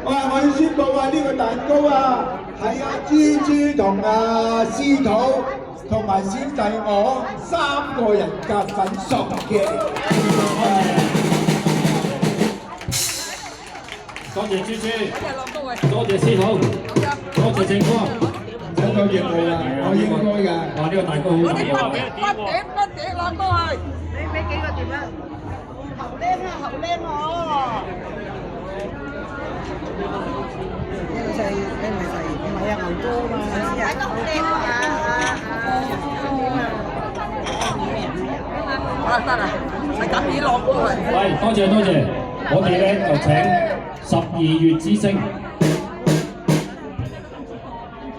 哇！我要宣布啊，呢個蛋糕啊，係阿豬豬同阿司徒同埋小弟我3個人夾份送嘅。多謝豬豬，多謝司徒，多謝正哥，真多謝你啦，我應該㗎。哇！呢個蛋糕好大不點攞過去，俾幾個碟啊？後靚啊，後靚喎！細你咪細，唔係啊牛哥嘛，睇得好靚啊！得啦，係咁樣攞過去。喂，多謝，我哋咧就請12月之星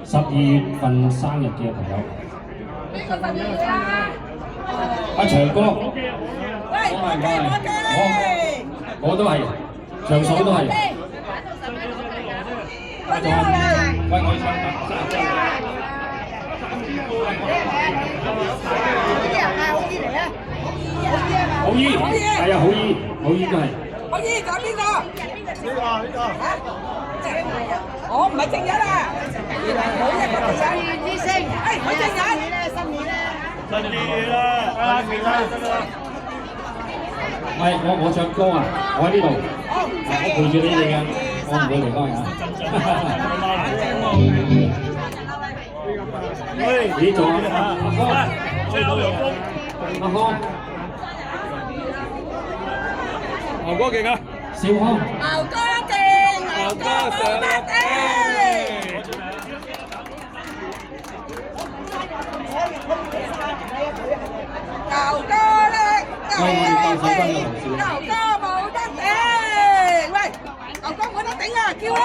，12月份生日嘅朋友。邊個12月啊？阿長哥，喂，我都係，長嫂都係。快啲過嚟！喂，我唱緊。好姨係啊，好姨都係。好姨講邊個？呢個我唔係正日啊！冇一個正日之星，佢正日。新年啦！喂，我唱歌啊，我喺呢度，我陪住你哋㗎，我唔會離開㗎。你做啊？阿康，最後有功。阿康，牛哥勁啊！小康，牛哥勁，牛哥冇得頂。牛哥叻，牛哥冇得頂。喂，牛哥冇得頂啊！叫啊！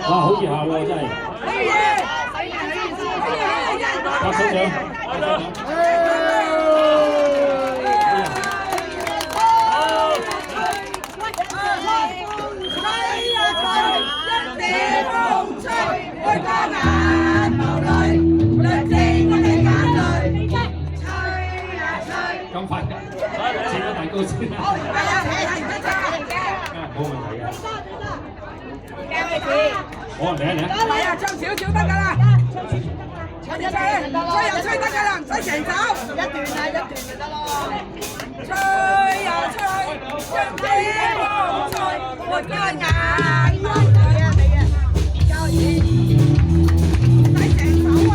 哇，好熱下喎，真係。拍手掌。咁快，切咗蛋糕先。冇問題嘅。好，嚟啊！嚟啊，唱少少得㗎啦，吹得㗎啦，唔使成首，一段就得咯。吹呀吹，讓天空吹，我嘅眼淚交椅，唔使成首啊！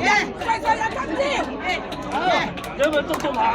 吹吹有今朝。因為捉下。